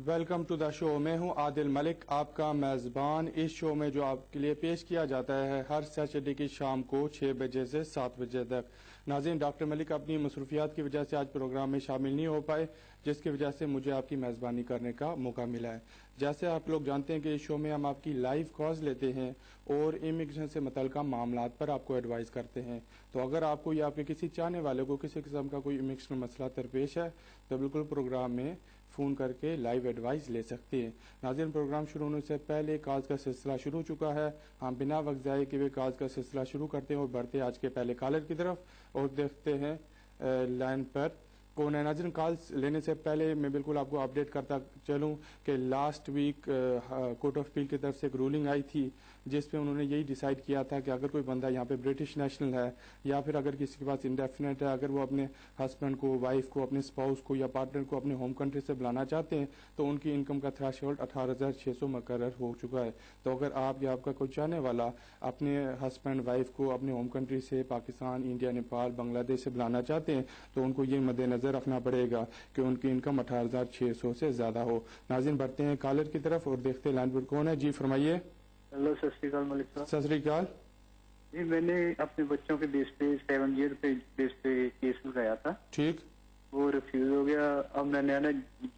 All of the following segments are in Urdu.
ویلکم ٹو دا شو. میں ہوں عادل ملک، آپ کا میزبان. اس شو میں جو آپ کے لیے پیش کیا جاتا ہے ہر سیٹرڈے کی شام کو 6 بجے سے 7 بجے تک. ناظرین، ڈاکٹر ملک اپنی مصروفیات کی وجہ سے آج پروگرام میں شامل نہیں ہو پائے، جس کی وجہ سے مجھے آپ کی میزبانی کرنے کا موقع ملا ہے. جیسے آپ لوگ جانتے ہیں کہ اس شو میں ہم آپ کی لائیو کالز لیتے ہیں اور امیگریشن سے متعلقہ معاملات پر آپ کو ایڈوائز کرتے ہیں. تو اگر آپ کو یا آپ کے کسی چاہنے والے کو کسی قسم کا کوئی امیگریشن مسئلہ درپیش ہے تو بالکل پروگرام میں فون کر کے لائیو ایڈوائز لے سکتے ہیں. ناظرین، پروگرام شروع ہونے سے پہلے کالز کا سلسلہ شروع ہو چکا ہے. ہم بنا وقت ضائع کیے کالز کا سلسلہ شروع کرتے ہیں اور بڑھتے ہیں آج کے پہلے کالر کی طرف اور دیکھتے ہیں لائن پر کون ہے. ناظرین، کالز لینے سے پہلے میں بالکل آپ کو اپڈیٹ کرتا چلوں کہ last week court of appeal کی طرف سے ایک رولنگ آئی تھی جس پہ انہوں نے یہی ڈیسائیڈ کیا تھا کہ اگر کوئی بندہ یہاں پہ برٹش نیشنل ہے یا پھر اگر کسی کے پاس انڈیفینٹ ہے، اگر وہ اپنے ہسبینڈ کو، وائف کو، اپنے اسپاؤس کو یا پارٹنر کو اپنے ہوم کنٹری سے بلانا چاہتے ہیں تو ان کی انکم کا تھریش ہولڈ 18,600 مقرر ہو چکا ہے. تو اگر آپ یا آپ کا کوئی چاہنے والا اپنے ہسبینڈ وائف کو اپنے ہوم کنٹری سے پاکستان، انڈیا، نیپال، بنگلہ دیش سے بلانا چاہتے ہیں تو ان کو یہ مد نظر رکھنا پڑے گا کہ ان کی انکم 18,600 سے زیادہ ہو. ناظرین، بڑھتے ہیں کالر کی طرف اور دیکھتے ہیں لائن پر کون ہے. جی فرمائیے. ہیلو، ست شری اکال ملک صاحب. ست شری اکال. جی، میں نے اپنے بچوں کے بیس پہ 7 ایئر پہ بیس پہ کیس لگایا تھا. ٹھیک. وہ ریفیوز ہو گیا. اب میں نے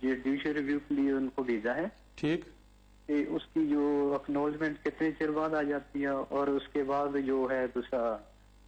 جوڈیشل ریویو کے لیے ان کو بھیجا ہے. ٹھیک. کہ اس کی جو اکنالجمنٹ کتنے چیر بعد آ جاتی ہے اور اس کے بعد جو ہے دوسرا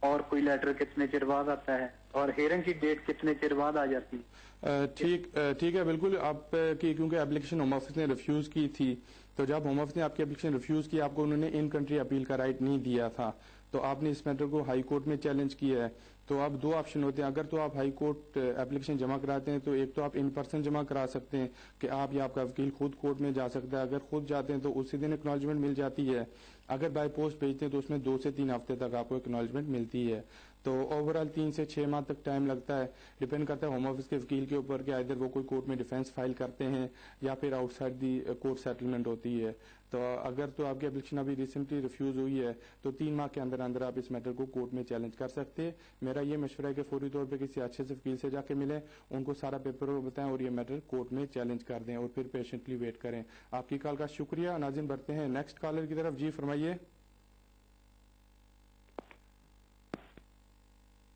اور کوئی لیٹر کتنے چیر بعد آتا ہے اور ہیئرنگ کی ڈیٹ کتنے چیر بعد آ جاتی ہے. ٹھیک ہے، بالکل. آپ کی کیونکہ اپلیکیشن ہوم آفس نے ریفیوز کی تھی تو جب ہوم آفس نے آپ کی اپلیکیشن ریفیوز کی آپ کو انہوں نے ان کنٹری اپیل کا رائٹ نہیں دیا تھا تو آپ نے اس میٹر کو ہائی کورٹ میں چیلنج کیا ہے. تو اب دو آپشن ہوتے ہیں. اگر تو آپ ہائی کورٹ اپلیکیشن جمع کراتے ہیں تو ایک تو آپ ان پرسن جمع کرا سکتے ہیں کہ آپ یا آپ کا وکیل خود کورٹ میں جا سکتا ہے. اگر خود جاتے ہیں تو اسی دن اکنالجمنٹ مل جاتی ہے. اگر بائی پوسٹ بھیجتے ہیں تو اس میں 2 سے 3 ہفتے تک آپ کو اکنالجمنٹ ملتی ہے. تو اوور آل 3 سے 6 ماہ تک ٹائم لگتا ہے. ڈپینڈ کرتا ہے ہوم آفس کے وکیل کے اوپر کہ ادھر وہ کوئی کورٹ میں ڈیفینس فائل کرتے ہیں یا پھر out side the court settlement ہوتی ہے. تو اگر تو آپ کی اپلیکیشن ابھی ریسنٹلی ریفیوز ہوئی ہے تو 3 ماہ کے اندر اندر آپ اس میٹر کو کورٹ میں چیلنج کر سکتے ہیں. میرا یہ مشورہ ہے کہ فوری طور پہ کسی اچھے سے وکیل سے جا کے ملیں، ان کو سارا پیپر بتائیں اور یہ میٹر کورٹ میں چیلنج کر دیں اور پھر پیشنٹلی ویٹ کریں. آپ کی کال کا شکریہ. ناظرین، بڑھتے ہیں نیکسٹ کالر کی طرف. جی فرمائیے.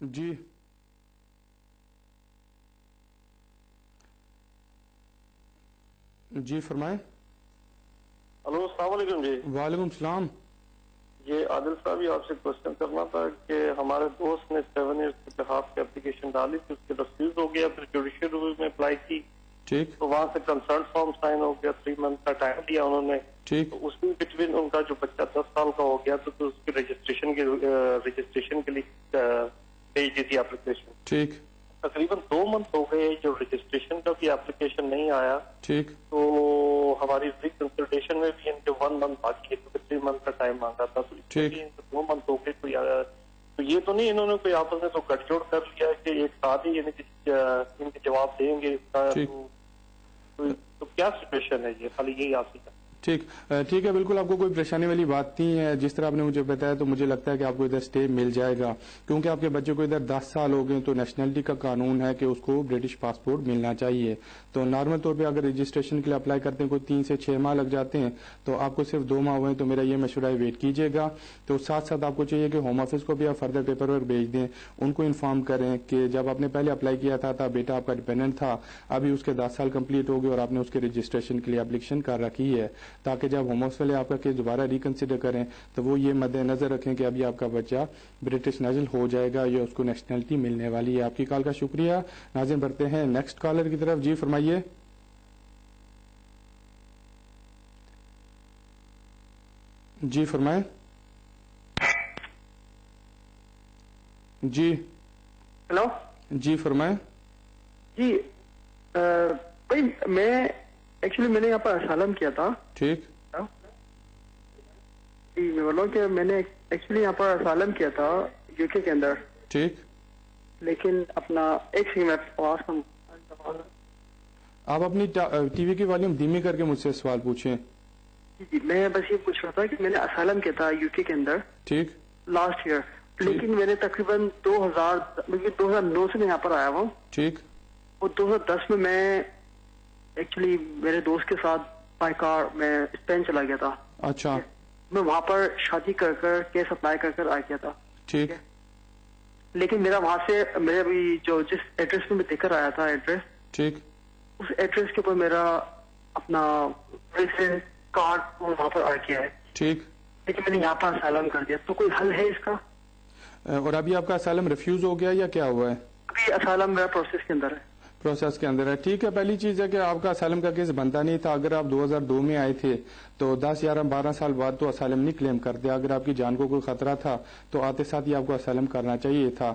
جی جی فرمائیں. ہلو، السلام علیکم. جی وعلیکم السلام. یہ عادل صاحب، یہ آپ سے کوشچن کرنا تھا کہ ہمارے دوست نے 7 ایئرس کے بہاف کی اپلیکیشن ڈالی تھی، اس کے ریفیوز ہو گیا، پھر جوڈیشل ریویو میں اپلائی کی. ٹھیک. تو وہاں سے کنسرن فارم سائن ہو گیا، 3 منتھ کا ٹائم دیا انہوں نے. ٹھیک. تو اس میں بٹوین ان کا جو بچہ 10 سال کا ہو گیا تو اس کی رجسٹریشن کے لیے بھیج دی تھی اپلیکیشن. ٹھیک. تقریباً 2 منتھ ہو گئے جو رجسٹریشن کا بھی اپلیکیشن نہیں آیا. ٹھیک. تو ہماری ریکنسلٹیشن میں بھی ان کے 1 منتھ باقی ہے کیونکہ 3 منتھ کا ٹائم مانگا تھا. تو 2 منتھ ہو گئے کوئی تو یہ تو نہیں انہوں نے کوئی آپس میں تو گٹ جوڑ کر لیا کہ ایک ساتھ ہی یعنی کہ ان کے جواب دیں گے اس کا. تو کیا سچویشن ہے؟ یہ خالی یہی آپ سے. ٹھیک ہے، بالکل آپ کو کوئی پریشانی والی بات نہیں ہے. جس طرح آپ نے مجھے بتایا تو مجھے لگتا ہے کہ آپ کو ادھر اسٹے مل جائے گا کیونکہ آپ کے بچے کو ادھر 10 سال ہو گئے تو نیشنلٹی کا قانون ہے کہ اس کو برٹش پاسپورٹ ملنا چاہیے. تو نارمل طور پہ اگر رجسٹریشن کے لیے اپلائی کرتے ہیں کوئی 3 سے 6 ماہ لگ جاتے ہیں تو آپ کو صرف 2 ماہ ہوئے تو میرا یہ مشورہ ہے ویٹ کیجیے گا. تو ساتھ ساتھ آپ کو چاہیے کہ ہوم آفس کو بھی آپ فردر پیپر ورک بھیج دیں، ان کو انفارم کریں کہ جب آپ نے پہلے اپلائی کیا تھا بیٹا آپ کا ڈیپینڈنٹ تھا، ابھی اس کے 10 سال کمپلیٹ ہو گئے اور آپ نے اس کے رجسٹریشن کے لیے اپلیکیشن کر رکھی ہے تاکہ جب ہوم آفس والے آپ کا کیس دوبارہ ریکنسیڈر کریں تو وہ یہ مد نظر رکھیں کہ ابھی آپ کا بچہ برٹش نیشنل ہو جائے گا یا اس کو نیشنلٹی ملنے والی ہے. آپ کی کال کا شکریہ. ناظرین، بڑھتے ہیں نیکسٹ کالر کی طرف. جی فرمائیے. جی فرمائیں. جی ہلو. جی فرمائیں. جی بھائی میں ایکچولی میں نے یہاں پر اسالم کیا تھا. ٹھیک. جی میں بول رہا ہوں کہ میں نے ایکچولی یہاں پر اسالم کیا تھا یو کے اندر. ٹھیک. لیکن اپنا ایک سیکنڈ میں پاس ہوں. آپ اپنی ٹی وی کی والیوم دھیمی کر کے مجھ سے سوال پوچھیں. جی میں بس یہ پوچھ رہا تھا کہ میں نے اسالم کیا تھا یو کے اندر. ٹھیک. Last year. لیکن میں نے تقریباً 2009 سے میں یہاں پر آیا ہوں. ٹھیک. اور 2010 میں ایکچولی میرے دوست کے ساتھ بائی کار میں اسپین چلا گیا تھا. اچھا. میں وہاں پر شادی کر کیس اپلائی کر آ گیا تھا. ٹھیک. لیکن میرا وہاں سے میرا بھی جو جس ایڈریس میں دے کر آیا تھا ایڈریس, ٹھیک, اس ایڈریس کے اوپر میرا اپنا ریزیڈنس کارڈ وہاں پر آ گیا ہے. ٹھیک. لیکن میں نے یہاں پر اسائلم کر دیا, تو کوئی حل ہے اس کا؟ اور ابھی آپ کا اسائلم ریفیوز ہو گیا یا کیا ہوا ہے؟ ابھی اسائلم میرا پروسیس کے اندر ہے. پروسیس کے اندر ہے. ٹھیک ہے. پہلی چیز ہے کہ آپ کا اسائلم کا کیس بنتا نہیں تھا. اگر آپ 2002 میں آئے تھے تو 10 11 12 سال بعد تو اسائلم نہیں کلیم کرتے. اگر آپ کی جان کو کوئی خطرہ تھا تو آتے ساتھ ہی آپ کو اسائلم کرنا چاہیے تھا.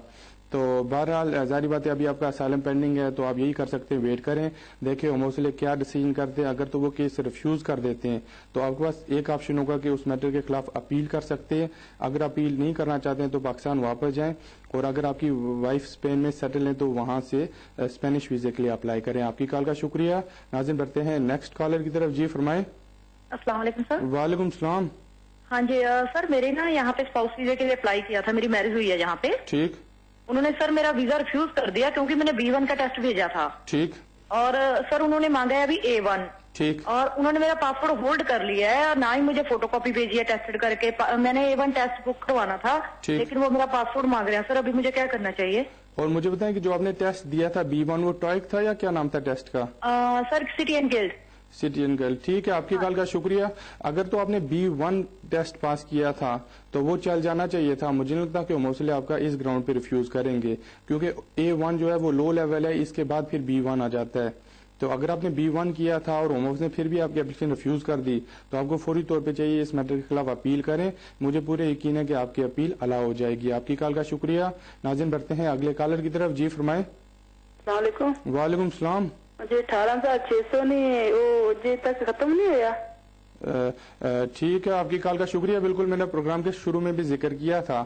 تو بہرحال ظاہری بات ہے ابھی آپ کا اسائلم پینڈنگ ہے, تو آپ یہی کر سکتے ہیں, ویٹ کریں, دیکھیں ہوم آفس کیا ڈیسیجن کرتے ہیں. اگر تو وہ کیس ریفیوز کر دیتے ہیں تو آپ کے پاس ایک آپشن ہوگا کہ اس میٹر کے خلاف اپیل کر سکتے ہیں. اگر اپیل نہیں کرنا چاہتے ہیں تو پاکستان واپس جائیں, اور اگر آپ کی وائف اسپین میں سیٹل ہیں تو وہاں سے اسپینش ویزے کے لیے اپلائی کریں. آپ کی کال کا شکریہ. ناظرین بڑھتے ہیں نیکسٹ کالر کی طرف. جی فرمائیں. السلام علیکم سر. وعلیکم السلام. ہاں جی سر, میرے نا یہاں پہ اسپاؤس ویزے کے لیے اپلائی کیا تھا, میری میرج ہوئی ہے یہاں پہ. ٹھیک. انہوں نے سر میرا ویزا ریفیوز کر دیا کیونکہ میں نے B1 کا ٹیسٹ بھیجا تھا. ٹھیک. اور سر انہوں نے مانگا ہے ابھی A1. ٹھیک. اور انہوں نے میرا پاسپورٹ ہولڈ کر لیا ہے, اور نہ ہی مجھے فوٹو کاپی بھیجی ہے ٹیسٹ کر کے. میں نے A1 ٹیسٹ بک کروانا تھا, لیکن وہ میرا پاسپورٹ مانگ رہے ہیں. سر ابھی مجھے کیا کرنا چاہیے؟ اور مجھے بتائیں کہ جو آپ نے ٹیسٹ دیا تھا B1 وہ ٹوئک تھا یا کیا نام تھا ٹیسٹ کا؟ Sir City and Guild. City and Guild. ٹھیک ہے, آپ کی کال کا شکریہ. اگر تو آپ نے B1 ٹیسٹ پاس کیا تھا تو وہ چل جانا چاہیے تھا. مجھے نہیں لگتا کہ موصل آپ کا اس گراؤنڈ پہ ریفیوز کریں گے, کیونکہ A1 جو ہے وہ لو لیول ہے, اس کے بعد پھر B1 آ جاتا ہے. تو اگر آپ نے B1 کیا تھا اور ہوم آفس نے پھر بھی آپ کی اپلیکیشن ریفیوز کر دی تو آپ کو فوری طور پہ چاہیے اس میٹر کے خلاف اپیل کریں. مجھے پورے یقین ہے کہ آپ کی اپیل الاؤ ہو جائے گی. آپ کی کال کا شکریہ. ناظرین بڑھتے ہیں اگلے کالر کی طرف. جی فرمائیں. السلام علیکم. وعلیکم السلام. جی 18,600 نہیں وہ جی تک ختم نہیں ہوا. ٹھیک ہے, آپ کی کال کا شکریہ. بالکل میں نے پروگرام کے شروع میں بھی ذکر کیا تھا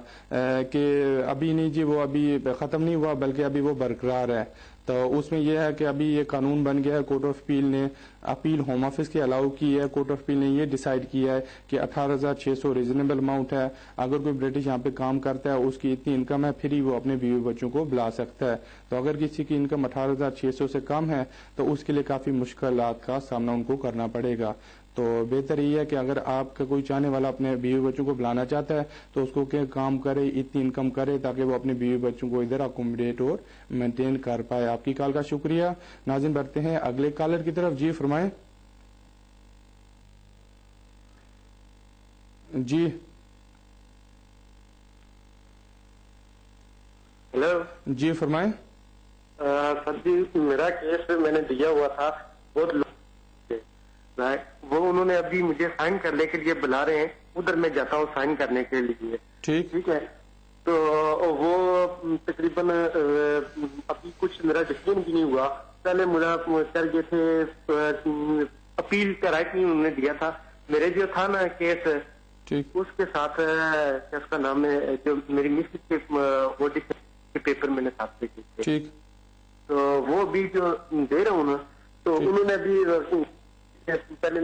کہ ابھی نہیں جی, وہ ابھی ختم نہیں ہوا بلکہ ابھی وہ برقرار ہے. تو اس میں یہ ہے کہ ابھی یہ قانون بن گیا ہے. کورٹ آف اپیل نے اپیل ہوم آفس کی الاؤ کی ہے. کورٹ آف اپیل نے یہ ڈیسائیڈ کیا ہے کہ 18,600 ریزنیبل اماؤنٹ ہے. اگر کوئی برٹش یہاں پہ کام کرتا ہے, اس کی اتنی انکم ہے, پھر ہی وہ اپنے بیوی بچوں کو بلا سکتا ہے. تو اگر کسی کی انکم 18,600 سے کم ہے تو اس کے لیے کافی مشکلات کا سامنا ان کو کرنا پڑے گا. تو بہتر یہ ہے کہ اگر آپ کا کوئی چاہنے والا اپنے بیوی بچوں کو بلانا چاہتا ہے تو اس کو کہ کام کرے, اتنی انکم کرے تاکہ وہ اپنے بیوی بچوں کو ادھر اکوموڈیٹ اور مینٹین کر پائے. آپ کی کال کا شکریہ. ناظرین بڑھتے ہیں اگلے کالر کی طرف. جی فرمائیں. جی ہیلو. جی فرمائیں. سر جی میرا کیس میں نے دیا ہوا تھا, بہت وہ انہوں نے ابھی مجھے سائن کرنے کے لیے بلا رہے ہیں, ادھر میں جاتا ہوں سائن کرنے کے لیے. ٹھیک ہے. تو وہ تقریباً ابھی کچھ میرا ڈسیزن بھی نہیں ہوا. پہلے میرا کر گئے تھے اپیل کا رائٹ نہیں انہوں نے دیا تھا. میرے جو تھا نا کیس اس کے ساتھ اس کا نام ہے جو میری مس کے پیپر میں نے ساتھ کیے, تو وہ بھی جو دے رہا ہوں نا, تو انہوں نے ابھی پہلے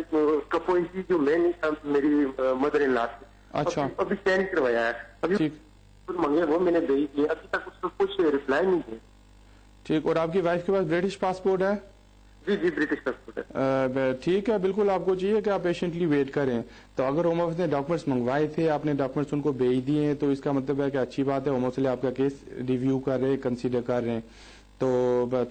کپوئی جو میں نہیں تھا میری مدر ان لا سے, اچھا ابھی چینج کروایا ہے. ابھی مانگے وہ میں نے دے دی, ابھی تک اس کو کچھ ریپلائی نہیں دیا. ٹھیک. اور آپ کی وائف کے پاس برٹش پاسپورٹ ہے؟ جی جی برٹش پاسپورٹ ہے. ٹھیک ہے. بالکل آپ کو چاہیے کہ آپ پیشنٹلی ویٹ کریں. تو اگر ہوم آفس نے ڈاکومنٹس منگوائے تھے, آپ نے ڈاکومنٹس ان کو بھیج دیے ہیں, تو اس کا مطلب ہے کہ اچھی بات ہے, ہوم آفس آپ کا کیس ریویو کر رہے, کنسیڈر کر رہے ہیں. تو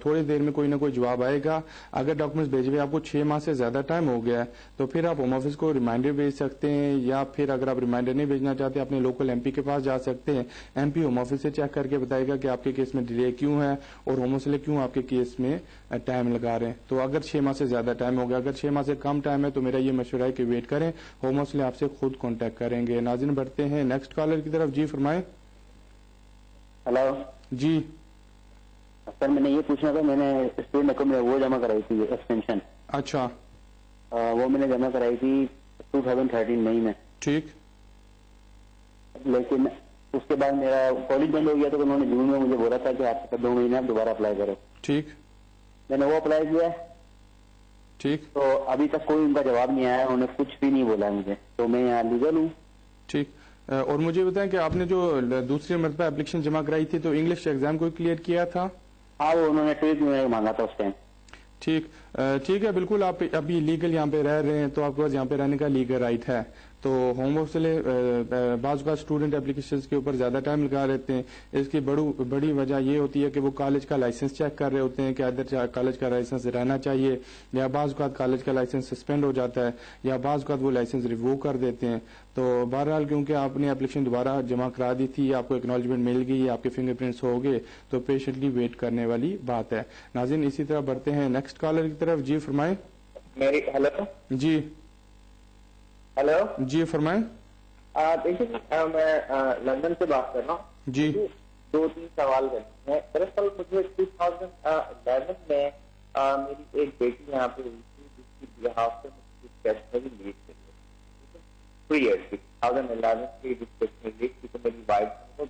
تھوڑی دیر میں کوئی نہ کوئی جواب آئے گا. اگر ڈاکومنٹس بھیجے ہوئے آپ کو 6 ماہ سے زیادہ ٹائم ہو گیا ہے تو پھر آپ ہوم آفس کو ریمائنڈر بھیج سکتے ہیں, یا پھر اگر آپ ریمائنڈر نہیں بھیجنا چاہتے اپنے لوکل ایم پی کے پاس جا سکتے ہیں. ایم پی ہوم آفس سے چیک کر کے بتائے گا کہ آپ کے کیس میں ڈیلے کیوں ہے اور ہوم آفس کیوں آپ کے کیس میں ٹائم لگا رہے ہیں. تو اگر 6 ماہ سے زیادہ ٹائم ہو گیا, اگر 6 ماہ سے کم ٹائم ہے تو میرا یہ مشورہ ہے کہ ویٹ کریں, ہوم آفس آپ سے خود کانٹیکٹ کریں گے. ناظرین بڑھتے ہیں نیکسٹ کالر کی طرف. جی فرمائیں. ہلو. جی سر میں نے یہ پوچھنا تھا, میں نے اسٹوڈنٹ اکاؤنٹ میں وہ جمع کرائی تھی ایکسٹینشن. اچھا. وہ میں نے جمع کرائی تھی 2013 مئی میں. ٹھیک. لیکن اس کے بعد میرا کالج بند ہو گیا تو انہوں نے جون میں مجھے بولا تھا کہ آپ 2 مہینے آپ دوبارہ اپلائی کرو. ٹھیک. میں نے وہ اپلائی کیا. ٹھیک. تو ابھی تک کوئی ان کا جواب نہیں آیا, انہوں نے کچھ بھی نہیں بولا مجھے, تو میں یہاں لیگل ہوں. ٹھیک. اور مجھے بتائیں کہ آپ نے جو دوسری مرتبہ اپلیکیشن جمع کرائی تھی تو انگلش ایگزام کو کلیئر کیا تھا؟ ہاں وہ انہوں نے ٹویٹ میں مانگا تھا اس ٹائم. ٹھیک ہے بالکل. آپ ابھی لیگل یہاں پہ رہ رہے ہیں تو آپ کے پاس یہاں پہ رہنے کا لیگل رائٹ ہے. تو ہوم آفس سے بعض اوقات اسٹوڈنٹ اپلیکیشنز کے اوپر زیادہ ٹائم لگا رہتے ہیں. اس کی بڑی وجہ یہ ہوتی ہے کہ وہ کالج کا لائسنس چیک کر رہے ہوتے ہیں کہ ادھر کالج کا لائسنس رہنا چاہیے, یا بعض اوقات کالج کا لائسنس سسپینڈ ہو جاتا ہے, یا بعض اوقات وہ لائسنس ریویو کر دیتے ہیں. تو بہرحال کیونکہ آپ نے اپلیکیشن دوبارہ جمع کرا دی تھی, آپ کو اکنالجمنٹ مل گئی, آپ کے فنگر پرنٹس ہو گئے, تو پیشنٹلی ویٹ کرنے والی بات ہے. ناظرین اسی طرح بڑھتے ہیں نیکسٹ کالر کی طرف. جی فرمائیں. میری ہیلو. جی ہیلو. جی فرمائیں. دیکھیے میں لندن سے بات کر رہا ہوں. جی 2-3 سوال کرنے ہیں. دراصل مجھے 2011 میں میری ایک بیٹی یہاں پہ ہوئی تھی جس کی بہاف سے مجھے ڈسکشنری لیو چاہیے. 3 ایئرس کی 2011 کی ڈسکشنری لیو تھی تو میری وائف کو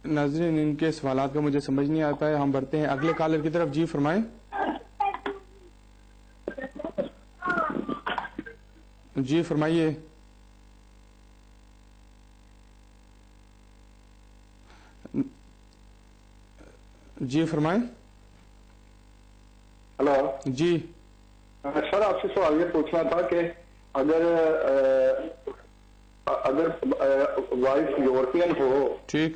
ناظرین ان کے سوالات کا مجھے سمجھ نہیں آتا ہے. ہم بڑھتے ہیں اگلے کالر کی طرف. جی فرمائیں. جی فرمائیے. جی فرمائیں. ہلو. جی سر آپ سے سوال یہ پوچھنا تھا کہ اگر وائف یورپین ہو, ٹھیک,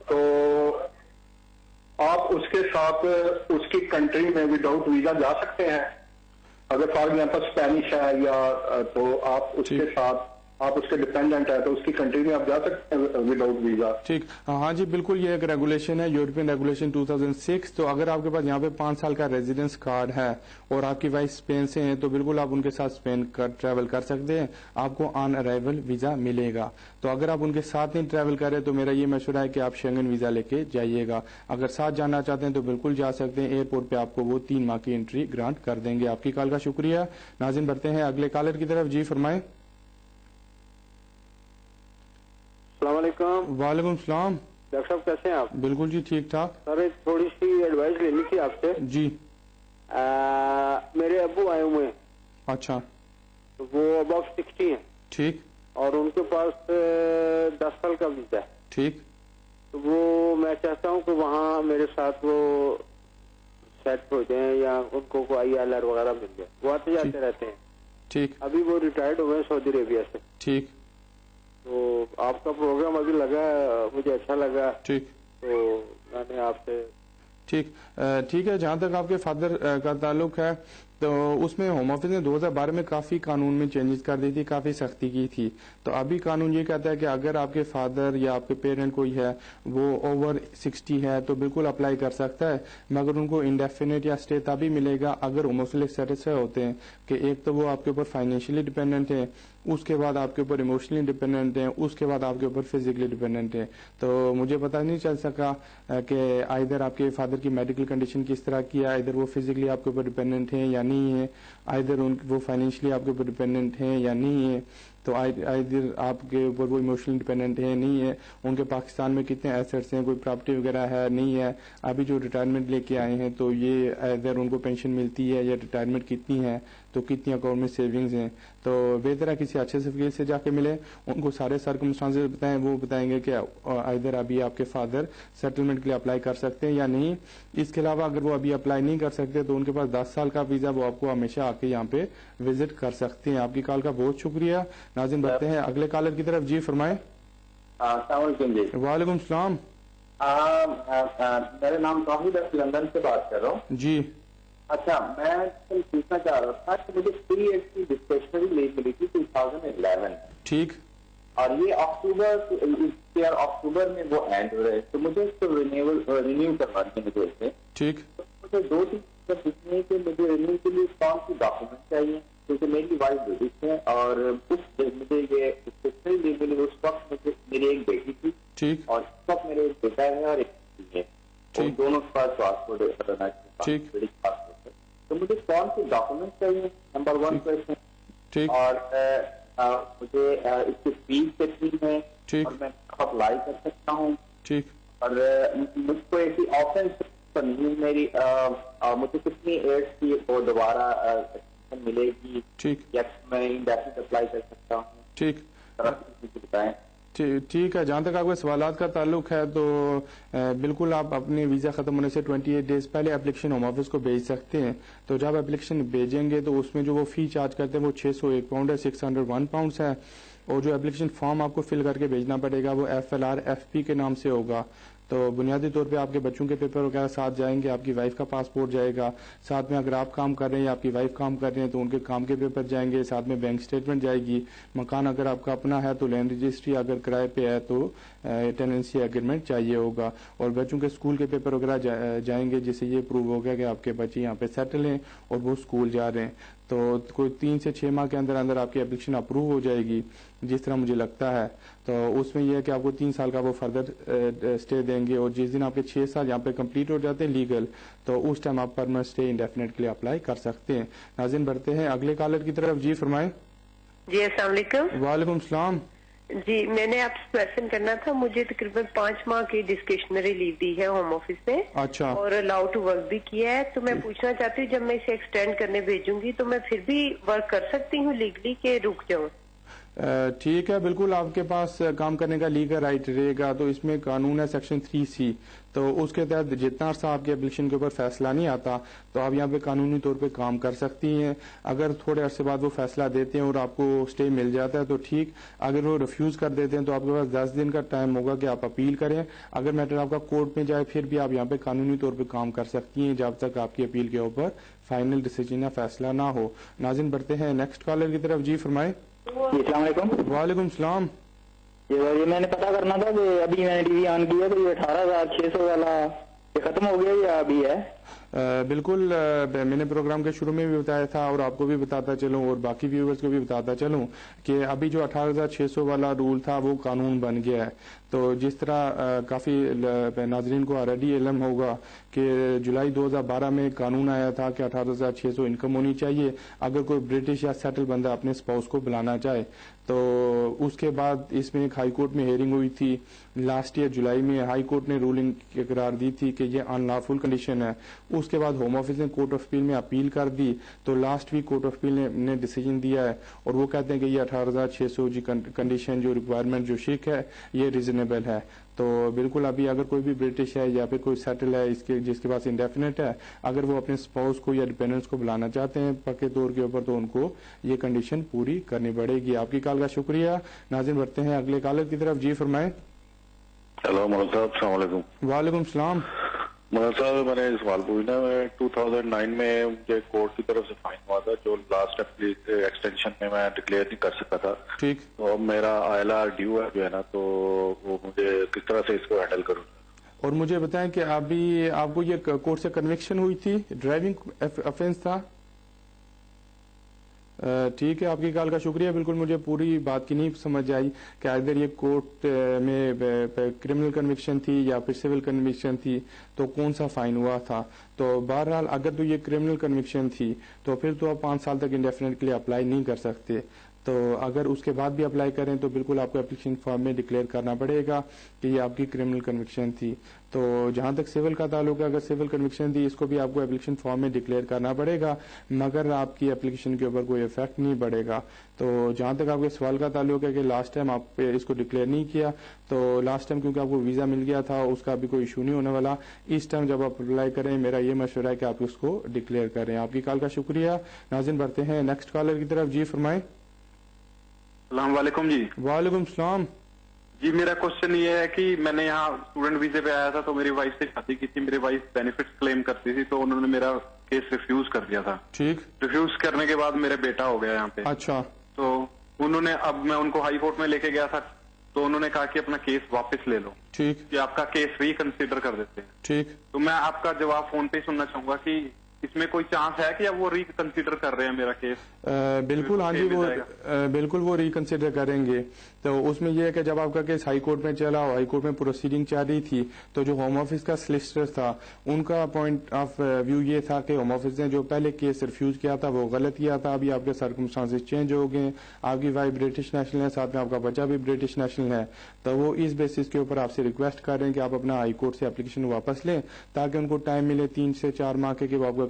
تو آپ اس کے ساتھ اس کی کنٹری میں وداؤٹ ویزا جا سکتے ہیں؟ اگر فار ایگزامپل اسپینش ہے یا تو آپ اس کے ساتھ آپ اس کے ڈپینڈنٹ ہے تو اس کی کنٹری میں آپ جا سکتے ہیں وداؤٹ ویزا. ٹھیک. ہاں جی بالکل, یہ ایک ریگولیشن ہے, یورپین ریگولیشن 2006. تو اگر آپ کے پاس یہاں پہ 5 سال کا ریزیڈنس کارڈ ہے اور آپ کی وائف اسپین سے ہیں تو بالکل آپ ان کے ساتھ اسپین ٹریول کر سکتے ہیں. آپ کو آن ارائیول ویزا ملے گا. تو اگر آپ ان کے ساتھ نہیں ٹریول کریں تو میرا یہ مشورہ ہے کہ آپ شینگن ویزا لے کے جائیے گا. اگر ساتھ جانا چاہتے ہیں تو بالکل جا سکتے ہیں. ایئرپورٹ پہ آپ کو وہ 3 ماہ کی انٹری گرانٹ کر دیں گے. آپ کی کال کا شکریہ. ناظرین بڑھتے ہیں اگلے کالر کی طرف. جی فرمائیں. السلام علیکم. وعلیکم السلام. ڈاکٹر صاحب کیسے ہیں آپ؟ بالکل جی ٹھیک ٹھاک. سر ایک تھوڑی سی ایڈوائس لینی تھی آپ سے. جی میرے ابو آئے ہوئے ہیں. اچھا. وہ اباؤٹ 60 ہیں. ٹھیک. اور ان کے پاس 10 سال کا ویزا ہے. ٹھیک. تو وہ میں چاہتا ہوں کہ وہاں میرے ساتھ وہ سیٹ ہو جائیں یا ان کو کوئی ILR وغیرہ مل جائے. وہ آتے جاتے رہتے ہیں. ٹھیک. ابھی وہ ریٹائرڈ ہوئے ہیں سعودی عربیہ سے. ٹھیک. تو آپ کا پروگرام ابھی لگا, مجھے اچھا لگا. ٹھیک. تو میں نے آپ سے ٹھیک ہے. جہاں تک آپ کے فادر کا تعلق ہے تو اس میں ہوم آفس نے 2012 میں کافی قانون میں چینجز کر دی تھی, کافی سختی کی تھی. تو ابھی قانون یہ کہتا ہے کہ اگر آپ کے فادر یا آپ کے پیرنٹ کوئی ہے وہ اوور 60 ہے تو بالکل اپلائی کر سکتا ہے, مگر ان کو انڈیفینٹ یا اسٹے تبھی ملے گا اگر ایموشنلی سیٹسفائی ہوتے ہیں کہ ایک تو وہ آپ کے اوپر فائنینشلی ڈیپینڈنٹ ہیں, اس کے بعد آپ کے اوپر ایموشنلی ڈیپینڈنٹ ہیں, اس کے بعد آپ کے اوپر فزیکلی ڈیپینڈنٹ ہیں. تو مجھے پتہ نہیں چل سکا کہ ادھر آپ کے فادر کی میڈیکل کنڈیشن کس طرح کی ہے, ادھر وہ فزیکلی آپ کے اوپر ڈیپینڈنٹ ہیں یا نہیں ہے, ادھر وہ فائنینشلی آپ کے اوپر ڈیپینڈنٹ ہیں یا نہیں ہے, تو ادھر آپ کے اوپر وہ ایموشنلی ڈیپینڈنٹ ہے نہیں ہے, ان کے پاکستان میں کتنے ایسٹس ہیں, کوئی پراپرٹی وغیرہ ہے نہیں ہے, ابھی جو ریٹائرمنٹ لے کے آئے ہیں تو یہ ادھر ان کو پینشن ملتی ہے یا ریٹائرمنٹ کتنی ہے, تو کتنی اکاؤنٹ میں سیونگز ہیں. تو بہتر ہے کسی اچھے سے وکیل سے جا کے ملے, ان کو سارے سرکمسٹانسز بتائیں, وہ بتائیں گے کہ ادھر ابھی آپ کے فادر سیٹلمنٹ کے لیے اپلائی کر سکتے ہیں یا نہیں. اس کے علاوہ اگر وہ ابھی اپلائی نہیں کر سکتے تو ان کے پاس 10 سال کا ویزا, وہ آپ کو ہمیشہ آ کے یہاں پہ وزٹ کر سکتے ہیں. آپ کی کال کا بہت شکریہ. ناظرین بڑھتے ہیں اگلے کالر کی طرف. جی فرمائیں. السلام علیکم. جی وعلیکم السلام. میرا نام توحید ہے, لندن سے بات کر رہا ہوں. جی اچھا, میں پوچھنا چاہ رہا تھا کہ مجھے 3 ایئر کی ڈسکشنری لیو ملی تھی 2011. ٹھیک. اور یہ اکتوبر میں وہ اینڈ ہو رہے, تو مجھے اس کو رینیو کروانی ہے مجھے سے. ٹھیک. مجھے 2 چیز پوچھنی ہے کہ مجھے رینیو کے لیے کون سی ڈاکومنٹ چاہیے, کیونکہ میری وائف برٹش ہے اور مجھے یہ ڈسکشنری لیو ملی اس وقت میری ایک بیٹی تھی. ٹھیک. اور اس وقت میرے ایک بیٹا ہے اور ایک بیٹی ہے, اور دونوں کے پاس پاسپورٹ ہے. ٹھیک. تو مجھے کون سی ڈاکومنٹ چاہیے, نمبر 1 کوشچن. ٹھیک. اور مجھے اس کی فیس کتنی ہے, اور میں اپلائی کر سکتا ہوں. ٹھیک. اور مجھ کو ایسی آپشن میری مجھے کتنی ایج کی وہ دوبارہ ملے گی. ٹھیک. یا میں انڈیفینٹ اپلائی کر سکتا ہوں. ٹھیک. بتائیں. ٹھیک ہے. جہاں تک آپ کے سوالات کا تعلق ہے تو بالکل آپ اپنے ویزا ختم ہونے سے 28 ڈیز پہلے اپلیکیشن ہوم آفس کو بھیج سکتے ہیں. تو جب اپلیکیشن بھیجیں گے تو اس میں جو وہ فی چارج کرتے ہیں وہ 601 پاؤنڈ ہے, 601 پاؤنڈس ہے. اور جو اپلیکیشن فارم آپ کو فل کر کے بھیجنا پڑے گا وہ FLR-FP کے نام سے ہوگا. تو بنیادی طور پہ آپ کے بچوں کے پیپر وغیرہ ساتھ جائیں گے, آپ کی وائف کا پاسپورٹ جائے گا ساتھ میں. اگر آپ کام کر رہے ہیں یا آپ کی وائف کام کر رہے ہیں تو ان کے کام کے پیپر جائیں گے, ساتھ میں بینک اسٹیٹمنٹ جائے گی. مکان اگر آپ کا اپنا ہے تو لینڈ رجسٹری, اگر کرائے پہ ہے تو ٹیننسی ایگریمنٹ چاہیے ہوگا. اور بچوں کے اسکول کے پیپر وغیرہ جائیں گے جس سے یہ پروو ہوگا کہ آپ کے بچے یہاں پہ سیٹل ہیں اور وہ اسکول جا رہے ہیں. تو کوئی 3 سے 6 ماہ کے اندر اندر آپ کی اپلیکیشن اپروو ہو جائے گی جس طرح مجھے لگتا ہے. تو اس میں یہ ہے کہ آپ کو 3 سال کا وہ فردر اسٹے دیں گے, اور جس دن آپ کے 6 سال یہاں پہ کمپلیٹ ہو جاتے ہیں لیگل تو اس ٹائم آپ پرماننٹ اسٹے انڈیفینٹ کے لیے اپلائی کر سکتے ہیں. ناظرین بڑھتے ہیں اگلے کالر کی طرف. جی فرمائیں. جی السلام علیکم. وعلیکم السلام. جی میں نے آپ سے کویشچن کرنا تھا. مجھے تقریباً 5 ماہ کی ڈسکریشنری لیو دی ہے ہوم آفس نے. اچھا. اور الاؤ ٹو ورک بھی کیا ہے. تو میں پوچھنا چاہتی ہوں جب میں اسے ایکسٹینڈ کرنے بھیجوں گی تو میں پھر بھی ورک کر سکتی ہوں لیگلی کہ رک جاؤں؟ ٹھیک ہے, بالکل آپ کے پاس کام کرنے کا لیگل رائٹ رہے گا. تو اس میں قانون ہے سیکشن 3C, تو اس کے تحت جتنا عرصہ آپ کے اپلیکیشن کے اوپر فیصلہ نہیں آتا تو آپ یہاں پہ قانونی طور پہ کام کر سکتی ہیں. اگر تھوڑے عرصے بعد وہ فیصلہ دیتے ہیں اور آپ کو اسٹے مل جاتا ہے تو ٹھیک, اگر وہ ریفیوز کر دیتے ہیں تو آپ کے پاس 10 دن کا ٹائم ہوگا کہ آپ اپیل کریں. اگر میٹر آپ کا کورٹ میں جائے پھر بھی آپ یہاں پہ قانونی طور پہ کام کر سکتی ہیں جب تک آپ کی اپیل کے اوپر فائنل ڈیسیجن یا فیصلہ نہ ہو. ناظرین بڑھتے ہیں نیکسٹ کالر کی طرف. جی فرمائیں. السلام علیکم. وعلیکم السلام. یہ میں نے پتا کرنا تھا کہ ابھی میں نے ٹی وی آن کیا تو یہ 18,600 والا یہ ختم ہو گیا یا ابھی ہے؟ بالکل, میں نے پروگرام کے شروع میں بھی بتایا تھا اور آپ کو بھی بتاتا چلوں اور باقی ویورز کو بھی بتاتا چلوں کہ ابھی جو 18,600 والا رول تھا وہ قانون بن گیا ہے. تو جس طرح کافی ناظرین کو آلریڈی علم ہوگا کہ جولائی 2012 میں قانون آیا تھا کہ 18,600 انکم ہونی چاہیے اگر کوئی برٹش یا سیٹل بندہ اپنے اسپاؤس کو بلانا چاہے. تو اس کے بعد اس میں ایک ہائی کورٹ میں ہیئرنگ ہوئی تھی لاسٹ ایئر جولائی میں. ہائی کورٹ نے رولنگ قرار دی تھی کہ یہ ان لافل کنڈیشن ہے. اس کے بعد ہوم آفس نے کورٹ آف اپیل میں اپیل کر دی تو last week court of appeal نے ڈیسیجن دیا ہے اور وہ کہتے ہیں کہ یہ 18,600 جی کنڈیشن جو ریکوائرمنٹ جو شک ہے یہ ریزنیبل ہے. تو بالکل ابھی اگر کوئی بھی برٹش ہے یا پھر کوئی سیٹل ہے جس کے پاس انڈیفینٹ ہے, اگر وہ اپنے اسپاؤس کو یا ڈیپینڈنٹس کو بلانا چاہتے ہیں پکے طور کے اوپر تو ان کو یہ کنڈیشن پوری کرنی پڑے گی. آپ کی کال کا شکریہ. ناظرین بڑھتے ہیں اگلے کالر کی طرف. جی فرمائیں. ہیلو مولانا صاحب, السلام علیکم. وعلیکم السلام. مولانا صاحب میں نے سوال پوچھنا ہے. 2009 میں مجھے کورٹ کی طرف سے فائن ہوا تھا جو لاسٹ ایکسٹینشن میں ڈکلیئر نہیں کر سکا تھا. ٹھیک. تو میرا ILR ڈیو ہے جو ہے نا, تو وہ مجھے کس طرح سے اس کو ہینڈل کروں؟ اور مجھے بتائیں کہ ابھی آپ کو یہ کورٹ سے کنوکشن ہوئی تھی, ڈرائیونگ افینس تھا؟ ٹھیک ہے, آپ کی کال کا شکریہ. بالکل مجھے پوری بات کی نہیں سمجھ آئی کہ ادھر یہ کورٹ میں کرمنل کنوکشن تھی یا پھر سول کنوکشن تھی تو کون سا فائن ہوا تھا. تو بہرحال اگر تو یہ کرمنل کنوکشن تھی تو پھر تو آپ 5 سال تک انڈیفینٹ کے لیے اپلائی نہیں کر سکتے. تو اگر اس کے بعد بھی اپلائی کریں تو بالکل آپ کو اپلیکیشن فارم میں ڈکلیئر کرنا پڑے گا کہ یہ آپ کی کرمنل کنوکشن تھی. تو جہاں تک سول کا تعلق ہے, اگر سول کنوکشن تھی اس کو بھی آپ کو اپلیکیشن فارم میں ڈکلیئر کرنا پڑے گا مگر آپ کی اپلیکیشن کے اوپر کوئی افیکٹ نہیں پڑے گا. تو جہاں تک آپ کے سوال کا تعلق ہے کہ لاسٹ ٹائم آپ اس کو ڈکلیئر نہیں کیا تو لاسٹ ٹائم کیونکہ آپ کو ویزا مل گیا تھا اس کا بھی کوئی ایشو نہیں ہونے والا. اس ٹائم جب آپ اپلائی کریں میرا یہ مشورہ ہے کہ آپ اس کو ڈکلیئر کریں. آپ کی کال کا شکریہ. ناظرین بڑھتے ہیں نیکسٹ کالر کی طرف. جی فرمائیں. السلام علیکم. جی وعلیکم السلام. جی میرا کوشچن یہ ہے کہ میں نے یہاں اسٹوڈنٹ ویزے پہ آیا تھا تو میری وائف سے شادی کی تھی. میری وائف بینیفٹس کلیم کرتی تھی تو انہوں نے میرا کیس ریفیوز کر دیا تھا. ٹھیک. ریفیوز کرنے کے بعد میرا بیٹا ہو گیا یہاں پہ. اچھا. تو انہوں نے, اب میں ان کو ہائی کورٹ میں لے کے گیا تھا تو انہوں نے کہا کہ اپنا کیس واپس لے لو. ٹھیک. کہ آپ کا کیس ریکنسیڈر کر دیتے ہیں. ٹھیک. تو میں آپ کا جواب فون پہ سننا چاہوں گا کہ اس میں کوئی چانس ہے کہ اب وہ ریکنسیڈر کر رہے ہیں میرا کیس؟ بالکل ہاں جی, وہ بالکل وہ ریکنسیڈر کریں گے. تو اس میں یہ ہے کہ جب آپ کا کیس ہائی کورٹ میں چلا, ہائی کورٹ میں پروسیڈنگ چل رہی تھی تو جو ہوم آفس کا سلیسٹر تھا ان کا پوائنٹ آف ویو یہ تھا کہ ہوم آفس نے جو پہلے کیس ریفیوز کیا تھا وہ غلط کیا تھا. ابھی آپ کے سرکمسٹانسز چینج ہو گئے, آپ کی وائف برٹش نیشنل ہے, ساتھ میں آپ کا بچہ بھی برٹش نیشنل ہے. تو وہ اس بیسس کے اوپر آپ سے ریکویسٹ کر رہے ہیں کہ آپ اپنا ہائی کورٹ سے اپلیکیشن واپس لیں تاکہ ان کو ٹائم ملے 3 سے 4 ماہ کے کہ وہ آپ کا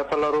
FLRO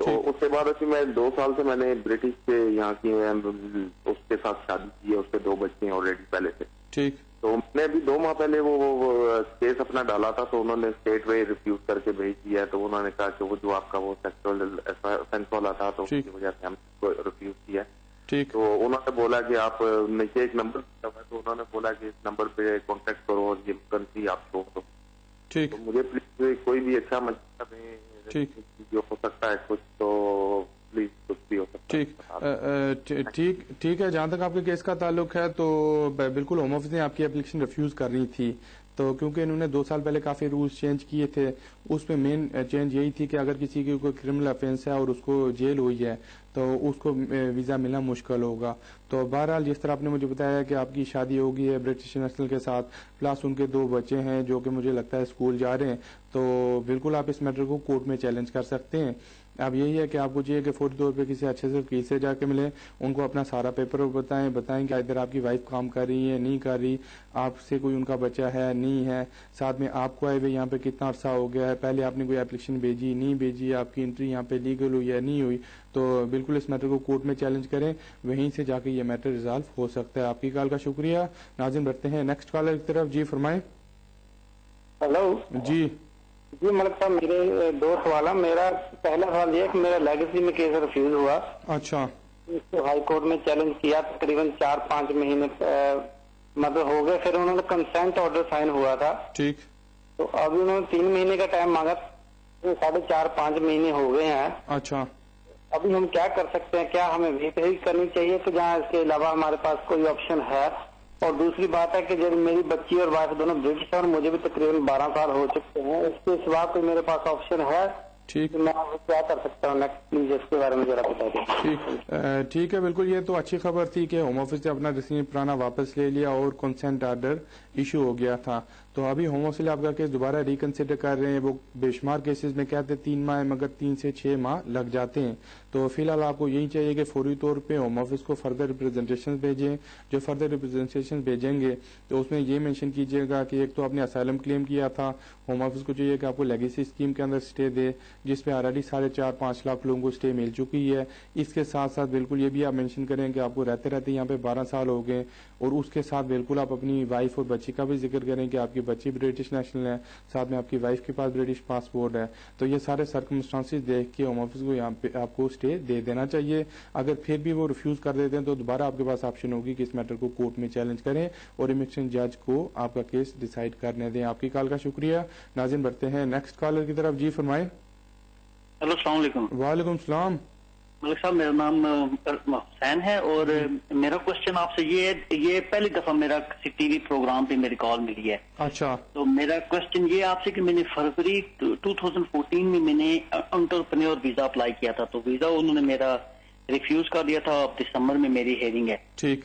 تو اس کے بعد اچھی میں 2 سال سے میں نے برٹش سے یہاں کی اس کے ساتھ شادی کی ہے, اس کے 2 بچے ہیں آلریڈی پہلے سے. ٹھیک. تو میں نے ابھی 2 ماہ پہلے وہ کیس اپنا ڈالا تھا, تو انہوں نے اسٹیٹ وے ریفیوز کر کے بھیج دیا ہے. تو انہوں نے کہا کہ وہ جو آپ کا وہ سیکسول افینس والا تھا تو اس کی وجہ سے ہم کو ریفیوز کیا. ٹھیک. تو انہوں نے بولا کہ آپ نیچے ایک نمبر دیا ہوا ہے, تو انہوں نے بولا کہ اس نمبر پہ کانٹیکٹ کرو اور یہ ویکنسی آپ چھوڑ دو. ٹھیک. تو مجھے پلیز کوئی بھی اچھا مشورہ دیں, جو ہو سکتا ہے کچھ, تو پلیز کچھ بھی ہو سکتا ہے. ٹھیک ہے. جہاں تک آپ کے کیس کا تعلق ہے تو بالکل ہوم آفس نے آپ کی اپلیکیشن ریفیوز کرنی تھی. تو کیونکہ انہوں نے 2 سال پہلے کافی رولز چینج کیے تھے, اس میں مین چینج یہی تھی کہ اگر کسی کی کوئی کرمنل افینس ہے اور اس کو جیل ہوئی ہے تو اس کو ویزا ملنا مشکل ہوگا. تو بہرحال جس طرح آپ نے مجھے بتایا کہ آپ کی شادی ہو گئی ہے برٹش نیشنل کے ساتھ, پلس ان کے 2 بچے ہیں جو کہ مجھے لگتا ہے اسکول جا رہے ہیں, تو بالکل آپ اس میٹر کو کورٹ میں چیلنج کر سکتے ہیں. اب یہی ہے کہ آپ کو چاہیے کہ فوری طور پہ کسی اچھے سے وکیل سے جا کے ملیں, ان کو اپنا سارا پیپر بتائیں کہ ادھر آپ کی وائف کام کر رہی ہے نہیں کر رہی, آپ سے کوئی ان کا بچہ ہے نہیں ہے, ساتھ میں آپ کو آئے ہوئے یہاں پہ کتنا عرصہ ہو گیا ہے, پہلے آپ نے کوئی اپلیکیشن بھیجی نہیں بھیجی, آپ کی انٹری یہاں پہ لیگل ہوئی ہے نہیں ہوئی. تو بالکل اس میٹر کو کورٹ میں چیلنج کریں, وہیں سے جا کے یہ میٹر ریزالو ہو سکتا ہے. آپ کی کال کا شکریہ. ناظرین بڑھتے ہیں نیکسٹ کالر کی طرف. جی فرمائیں. ہلو. جی ملک صاحب, میرے 2 سوال ہیں. میرا پہلا سوال یہ ہے کہ میرا لیگسی میں کیس ریفیوز ہوا. اچھا. اس کو ہائی کورٹ میں چیلنج کیا, تقریباً 4-5 مہینے مطلب ہو گئے. پھر انہوں نے کنسینٹ آرڈر سائن ہوا تھا. ٹھیک. تو ابھی انہوں نے 3 مہینے کا ٹائم مانگا, 4.5-5 مہینے ہو گئے ہیں. اچھا. ابھی ہم کیا کر سکتے ہیں؟ کیا ہمیں ویٹ کرنی چاہیے کہ جہاں اس کے علاوہ ہمارے پاس کوئی آپشن ہے؟ اور دوسری بات ہے کہ جب میری بچی اور وائف دونوں برٹش ہیں اور مجھے بھی تقریباً 12 سال ہو چکے ہیں, اس کے سوا کوئی میرے پاس آپشن ہے؟ ٹھیک. میں کیا کر سکتا ہوں نیکسٹ, پلیز اس کے بارے میں ذرا بتا دیں. ٹھیک ہے. بالکل یہ تو اچھی خبر تھی کہ ہوم آفس نے اپنا ڈیسیژن پرانا واپس لے لیا اور کنسینٹ آرڈر ایشو ہو گیا تھا. تو ابھی ہوم آفس آپ کا کیس دوبارہ ریکنسیڈر کر رہے ہیں. وہ بے شمار کیسز میں کہتے 3 ماہ مگر 3 سے 6 ماہ لگ جاتے ہیں. تو فی الحال آپ کو یہی چاہیے کہ فوری طور پہ ہوم آفس کو فردر ریپرزنٹیشن بھیجیں. جو فردر ریپرزنٹیشن بھیجیں گے تو اس میں یہ مینشن کیجیے گا کہ ایک تو آپ نے اسائلم کلیم کیا تھا, ہوم آفس کو چاہیے کہ آپ کو لیگیسی اسکیم کے اندر اسٹے دے, جس پہ آلریڈی 4.5 لاکھ لوگوں کو اسٹے مل چکی ہے. اس کے ساتھ ساتھ بالکل یہ بھی آپ مینشن کریں کہ آپ کو رہتے رہتے یہاں پہ 12 سال ہو گئے, اور اس کے ساتھ بالکل آپ اپنی وائف اور بچی کا بھی ذکر کریں کہ آپ کی بچی برٹش نیشنل ہے, ساتھ میں آپ کی وائف کے پاس برٹش پاسپورٹ ہے. تو یہ سارے سرکمسٹانسز دیکھ کے ہوم آفس کو یہاں پہ آپ کو اسٹے دے دینا چاہیے. اگر پھر بھی وہ ریفیوز کر دیتے ہیں تو دوبارہ آپ کے پاس آپشن ہوگی کہ اس میٹر کو کورٹ میں چیلنج کریں اور امیگریشن جج کو آپ کا کیس ڈیسائیڈ کرنے دیں. آپ کی کال کا شکریہ. ناظرین بڑھتے ہیں نیکسٹ کالر کی طرف. جی فرمائیں. ہلو, السلام علیکم. وعلیکم السلام. ملک صاحب, میرا نام حسین ہے اور میرا کوشچن آپ سے یہ پہلی دفعہ میرا کسی ٹی وی پروگرام پہ میری کال ملی ہے. اچھا. تو میرا کوشچن یہ آپ سے کہ میں نے فروری 2014 میں میں نے انٹرپرینور ویزا اپلائی کیا تھا, تو ویزا انہوں نے میرا ریفیوز کر دیا تھا. اب دسمبر میں میری ہیئرنگ ہے. ٹھیک.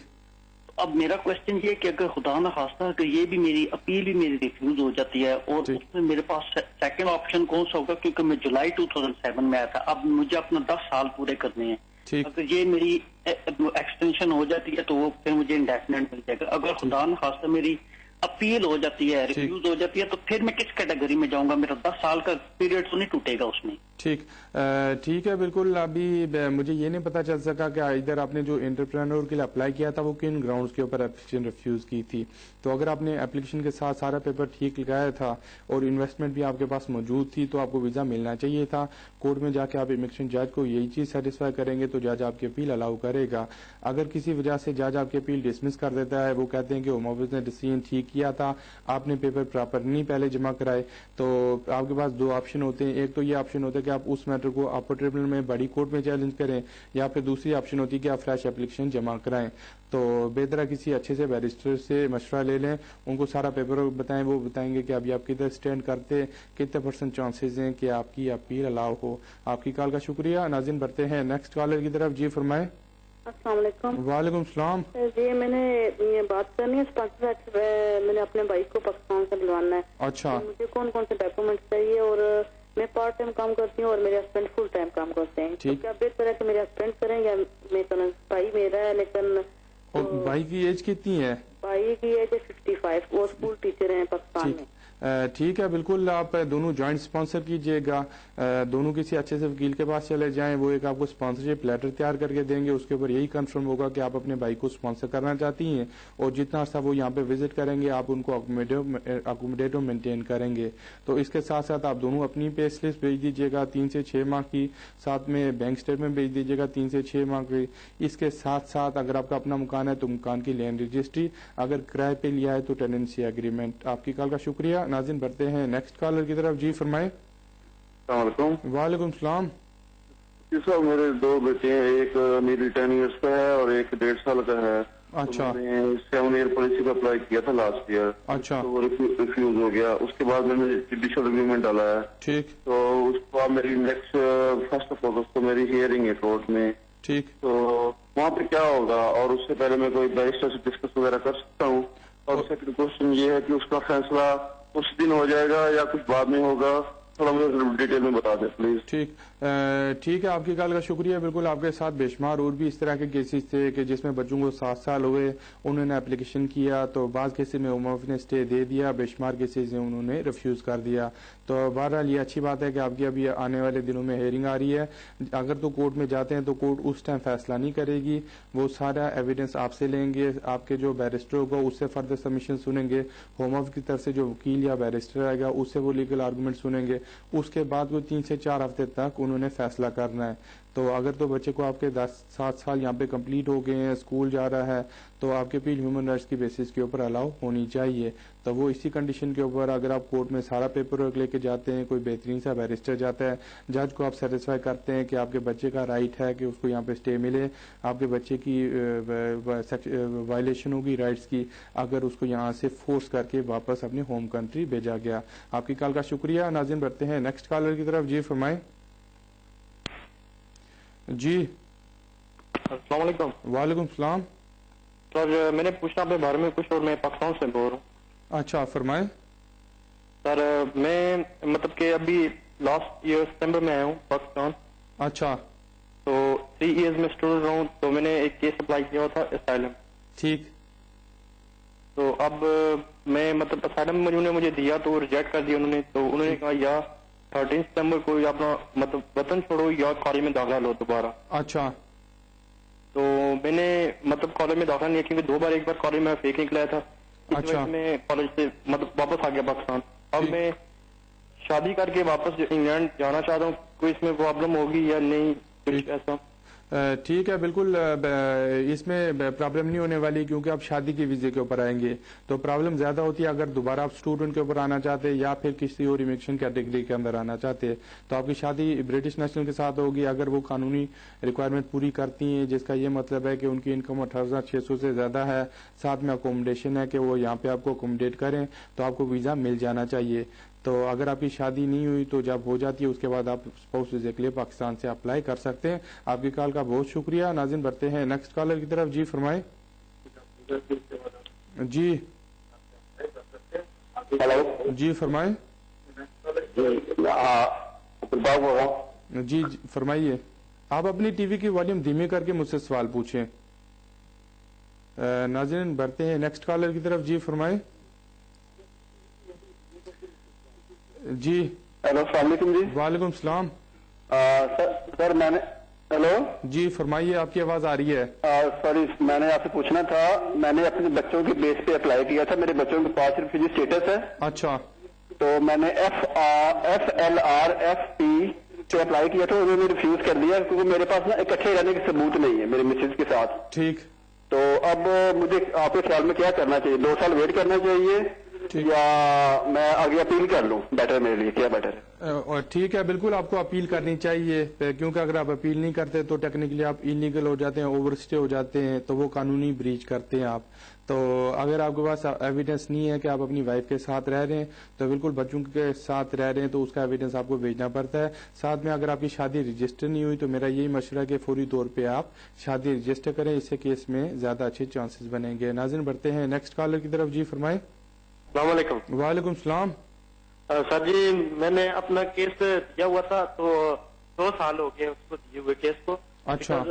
اب میرا کوشچن یہ کہ اگر خدا نہ خواستہ کہ یہ بھی میری اپیل بھی میری ریفیوز ہو جاتی ہے اور اس میں میرے پاس سیکنڈ آپشن کون سا ہوگا, کیونکہ میں جولائی 2007 میں آیا تھا, اب مجھے اپنا 10 سال پورے کرنے ہیں. اگر یہ میری ایکسٹینشن ہو جاتی ہے تو وہ پھر مجھے انڈیفینٹ مل جائے گا. اگر خدا نہ خواستہ میری اپیل ہو جاتی ہے, ریفیوز ہو جاتی ہے, تو پھر میں کس کیٹیگری میں جاؤں گا؟ میرا 10 سال کا پیریڈ تو نہیں ٹوٹے گا اس میں؟ ٹھیک ہے. بالکل. ابھی مجھے یہ نہیں پتا چل سکا کہ ادھر آپ نے جو انٹرپرینور کے لیے اپلائی کیا تھا وہ کن گراؤنڈز کے اوپر اپلیکیشن ریفیوز کی تھی. تو اگر آپ نے اپلیکیشن کے ساتھ سارا پیپر ٹھیک لگایا تھا اور انویسٹمنٹ بھی آپ کے پاس موجود تھی تو آپ کو ویزا ملنا چاہیے تھا. کورٹ میں جا کے آپ امیگریشن جج کو یہی چیز سیٹسفائی کریں گے تو جج آپ کی اپیل الاؤ کرے گا. اگر کسی وجہ سے جج آپ کی اپیل ڈسمس کر دیتا ہے, وہ کہتے ہیں کہ ہوم آفس نے ڈیسیژن ٹھیک کیا تھا, آپ نے پیپر پراپر نہیں پہلے جمع کرائے, تو آپ کے پاس 2 آپشن ہوتے ہیں. ایک تو یہ آپشن ہوتا ہے کہ آپ اس میٹر کو اپر ٹریبونل میں بڑی کورٹ میں چیلنج کریں, یا پھر دوسری آپشن ہوتی ہے کہ آپ فریش اپلیکیشن جمع کرائیں. تو بہتر ہے کسی اچھے سے بیرسٹر سے مشورہ لے لیں, ان کو سارا پیپر بتائیں, وہ بتائیں گے کہ ابھی آپ کدھر اسٹینڈ کرتے, کتنے % چانسز ہیں کہ آپ کی اپیل الاؤ ہو. آپ کی کال کا شکریہ. ناظرین بڑھتے ہیں نیکسٹ کالر کی طرف. جی فرمائیں. السلام علیکم. وعلیکم السلام. جی میں نے یہ بات کرنی ہے, میں نے اپنے بھائی کو پاکستان سے بلوانا ہے. اچھا. مجھے کون کون سے ڈاکومنٹ چاہیے؟ اور میں پارٹ ٹائم کام کرتی ہوں اور میرے ہسبینڈ فل ٹائم کام کرتے ہیں. تو کیا بہتر ہے کہ میرے ہسبینڈ کریں یا میں کروں؟ بھائی میرا ہے لیکن. اور بھائی کی ایج کتنی ہے؟ بھائی کی ایج 55. وہ اسکول ٹیچر ہیں پاکستان میں. ٹھیک ہے بالکل آپ دونوں جوائنٹ اسپانسر کیجئے گا, دونوں کسی اچھے سے وکیل کے پاس چلے جائیں, وہ ایک آپ کو اسپانسرشپ لیٹر تیار کر کے دیں گے, اس کے اوپر یہی کنفرم ہوگا کہ آپ اپنے بھائی کو اسپانسر کرنا چاہتی ہیں اور جتنا عرصہ وہ یہاں پہ وزٹ کریں گے آپ ان کو اکوموڈیٹو مینٹین کریں گے. تو اس کے ساتھ ساتھ آپ دونوں اپنی پے سلپ بھیج دیجیے گا 3 سے 6 ماہ کی, ساتھ میں بینک اسٹیٹمنٹ بھیج دیجیے گا 3 سے 6 ماہ کی. اس کے ساتھ ساتھ اگر آپ کا اپنا مکان ہے تو مکان کی لینڈ رجسٹری, اگر کرائے پہ لیا ہے تو ٹیننسی ایگریمنٹ. آپ کی کال کا شکریہ. ناظرین بڑھتے ہیں نیکسٹ کالر کی طرف. جی فرمائیں. السلام علیکم. وعلیکم السلام. جی صاحب میرے 2 بیٹے ہیں, ایک میری 10 ایئرس کا ہے اور ایک 1.5 سال کا ہے. اچھا. میں نے 7 ایئر پالیسی کا اپلائی کیا تھا لاسٹ ایئر. اچھا. تو وہ ریفیوز ہو گیا. اس کے بعد میں نے جوڈیشل اگریمنٹ ڈالا ہے. ٹھیک. تو اس کے بعد میری نیکسٹ 1 اگست کو میری ہیئرنگ ہے کورٹ میں. ٹھیک. تو وہاں پہ کیا ہوگا, اور اس سے پہلے میں کوئی بیرسٹر سے ڈسکس وغیرہ کر سکتا ہوں؟ اور سیکنڈ کوشچن یہ ہے کہ اس کا فیصلہ اس دن ہو جائے گا یا کچھ بعد میں ہوگا, تھوڑا مجھے ڈیٹیل میں بتا دیں پلیز. ٹھیک ہے, آپ کی کال کا شکریہ. بالکل آپ کے ساتھ بے شمار اور بھی اس طرح کے کیسز تھے کہ جس میں بچوں کو 7 سال ہوئے, انہوں نے اپلیکیشن کیا تو بعض کیسز میں ہوم آفس نے اسٹے دے دیا, بے شمار کیسز میں انہوں نے ریفیوز کر دیا. تو بہرحال یہ اچھی بات ہے کہ آپ کی ابھی آنے والے دنوں میں ہیئرنگ آ رہی ہے. اگر تو کورٹ میں جاتے ہیں تو کورٹ اس ٹائم فیصلہ نہیں کرے گی, وہ سارا ایویڈنس آپ سے لیں گے, آپ کے جو بیرسٹر ہوگا اس سے فردر سبمیشن سنیں گے, ہوم آفس کی طرف سے جو وکیل یا بیرسٹر آئے گا اس سے وہ لیگل آرگومنٹ سنیں گے. اس کے بعد وہ 3 سے 4 ہفتے تک انہوں نے فیصلہ کرنا ہے. تو اگر تو بچے کو آپ کے 7 سال یہاں پہ کمپلیٹ ہو گئے ہیں, اسکول جا رہا ہے, تو آپ کے اپیل ہیومن رائٹس کی بیسس کے اوپر الاؤ ہونی چاہیے. تو وہ اسی کنڈیشن کے اوپر اگر آپ کورٹ میں سارا پیپر ورک لے کے جاتے ہیں, کوئی بہترین سا بیرسٹر جاتا ہے, جج کو آپ سیٹسفائی کرتے ہیں کہ آپ کے بچے کا رائٹ ہے کہ اس کو یہاں پہ اسٹے ملے, آپ کے بچے کی وائلیشن ہوگی رائٹس کی اگر اس کو یہاں سے فورس کر کے واپس اپنے ہوم کنٹری بھیجا گیا. آپ کی کال کا شکریہ. ناظرین بڑھتے ہیں نیکسٹ کالر کی طرف. جی فرمائیں. جی السلام علیکم. وعلیکم السلام. سر میں نے پوچھنا اپنے بارے میں کچھ, اور میں پاکستان سے بول رہا ہوں. اچھا فرمائیں. سر میں مطلب کہ ابھی لاسٹ ایئر ستمبر میں آیا ہوں پاکستان. اچھا. تو 3 ایئرز میں اسٹوڈنٹ رہا ہوں, تو میں نے ایک کیس اپلائی کیا ہوا تھا اسائلم. ٹھیک. تو اب میں مطلب اسائلم انہوں نے مجھے دیا تو ریجیکٹ کر دیا انہوں نے. تو انہوں نے کہا یا 13 ستمبر کو یا اپنا مطلب وطن چھوڑو یا کالج میں داخلہ لو دوبارہ. اچھا. تو میں نے مطلب کالج میں داخلہ نہیں کیا کیونکہ 2 بار ایک بار کالج میں فیک نکلایا تھا. اچھا. میں کالج سے مطلب واپس آ گیا پاکستان. اب میں شادی کر کے واپس انگلینڈ جانا چاہتا ہوں, کوئی اس میں پرابلم ہوگی یا نہیں کچھ ایسا؟ ٹھیک ہے بالکل, اس میں پرابلم نہیں ہونے والی کیونکہ آپ شادی کے ویزے کے اوپر آئیں گے. تو پرابلم زیادہ ہوتی ہے اگر دوبارہ آپ اسٹوڈنٹ کے اوپر آنا چاہتے ہیں یا پھر کسی اور امیگریشن کیٹیگری کے اندر آنا چاہتے ہیں تو آپ کی شادی برٹش نیشنل کے ساتھ ہوگی اگر وہ قانونی ریکوائرمنٹ پوری کرتی ہیں, جس کا یہ مطلب ہے کہ ان کی انکم 18,600 سے زیادہ ہے, ساتھ میں اکوموڈیشن ہے کہ وہ یہاں پہ آپ کو اکوموڈیٹ کریں, تو آپ کو ویزا مل جانا چاہیے. تو اگر آپ کی شادی نہیں ہوئی تو جب ہو جاتی ہے اس کے بعد آپ اسپاؤس ویزے کے لیے پاکستان سے اپلائی کر سکتے ہیں. آپ کی کال کا بہت شکریہ. ناظرین بڑھتے ہیں نیکسٹ کالر کی طرف. جی فرمائیں. جی ہلو. جی فرمائیں. جی فرمائیے. آپ اپنی ٹی وی کی والیوم دھیمی کر کے مجھ سے سوال پوچھیں. ناظرین بڑھتے ہیں نیکسٹ کالر کی طرف. جی فرمائیں. جی ہیلو السلام علیکم. جی وعلیکم السلام. سر میں نے ہیلو. جی فرمائیے, آپ کی آواز آ رہی ہے. سوری میں نے آپ سے پوچھنا تھا, میں نے اپنے بچوں کے بیس پہ اپلائی کیا تھا, میرے بچوں کے پاس ریفیوجی اسٹیٹس ہے. اچھا. تو میں نے FLRFP سے اپلائی کیا تھا, انہوں نے ریفیوز کر دیا کیونکہ میرے پاس نا اکٹھے رہنے کے ثبوت نہیں ہے میرے مسز کے ساتھ. ٹھیک. تو اب مجھے آپ کے خیال میں کیا کرنا چاہیے, 2 سال ویٹ کرنا چاہیے یا میں آگے اپیل کر لوں؟ بیٹر میرے لیے کیا بیٹر ہے؟ ٹھیک ہے بالکل آپ کو اپیل کرنی چاہیے کیونکہ اگر آپ اپیل نہیں کرتے تو ٹیکنیکلی آپ انلیگل ہو جاتے ہیں, اوور اسٹے ہو جاتے ہیں, تو وہ قانونی بریچ کرتے ہیں آپ. تو اگر آپ کے پاس ایویڈنس نہیں ہے کہ آپ اپنی وائف کے ساتھ رہ رہے ہیں تو بالکل بچوں کے ساتھ رہ رہے ہیں تو اس کا ایویڈنس آپ کو بھیجنا پڑتا ہے. ساتھ میں اگر آپ کی شادی رجسٹر نہیں ہوئی تو میرا یہی مشورہ ہے کہ فوری طور پہ آپ شادی رجسٹر کریں, اس سے کیس میں زیادہ اچھے چانسز بنیں گے. ناظرین بڑھتے ہیں نیکسٹ کالر کی طرف. جی فرمائیں. السلام علیکم. وعلیکم السلام. سر جی میں نے اپنا کیس دیا ہوا تھا تو 2 سال ہو گئے اس کو دیے ہوئے کیس کو. اچھا.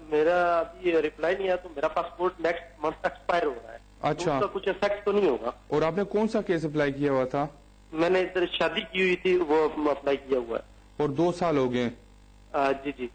میرا ابھی ریپلائی نہیں آیا تو میرا پاسپورٹ نیکسٹ منتھ ایکسپائر ہو رہا ہے. اچھا. اس کا کچھ افیکٹ تو نہیں ہوگا؟ اور آپ نے کون سا کیس اپلائی کیا ہوا تھا؟ میں نے ادھر شادی کی ہوئی تھی, وہ اپلائی کیا ہوا ہے. اور 2 سال ہو گئے؟ جی جی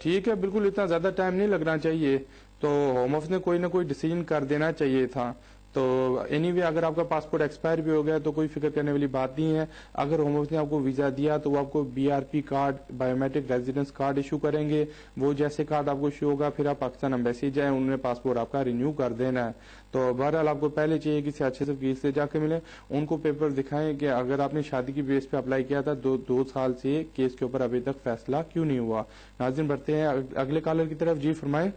ٹھیک ہے, بالکل اتنا زیادہ ٹائم نہیں لگنا چاہیے. تو ہوم آفس نے کوئی نہ کوئی ڈیسیجن کر دینا چاہیے تھا. تو اینی وے اگر آپ کا پاسپورٹ ایکسپائر بھی ہو گیا تو کوئی فکر کرنے والی بات نہیں ہے. اگر ہوم آفس نے آپ کو ویزا دیا تو وہ آپ کو BRP card, biometric residence card issue کریں گے. وہ جیسے کارڈ آپ کو ایشو ہوگا پھر آپ پاکستان ایمبیسی جائیں, انہوں نے پاسپورٹ آپ کا رینیو کر دینا ہے. تو بہرحال آپ کو پہلے چاہیے کہ CHSF کی سے جا کے ملیں, ان کو پیپر دکھائیں کہ اگر آپ نے شادی کی بیس پہ اپلائی کیا تھا 2 سال سے کیس کے اوپر ابھی تک فیصلہ کیوں نہیں ہوا. ناظرین بڑھتے ہیں اگلے کالر کی طرف. جی فرمائیں.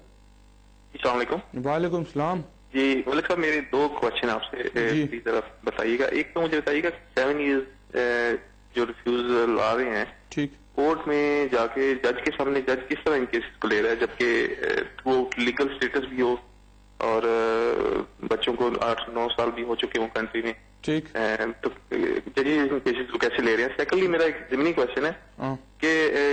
السلام علیکم. وعلیکم السلام. جی ملک صاحب, میرے 2 کوشچن آپ سے ذرا بتائیے گا. ایک تو مجھے بتائیے گا 7 ایئرز جو ریفیوزل آ رہے ہیں, ٹھیک, کورٹ میں جا کے جج کے سامنے جج کس طرح ان کیسز کو لے رہا ہے جبکہ وہ لیگل اسٹیٹس بھی ہو اور بچوں کو 8-9 سال بھی ہو چکے ہوں کنٹری میں, ٹھیک, تو ججز ان کیسز کو کیسے لے رہے ہیں. سیکنڈلی میرا ایک ضمنی کوشچن ہے کہ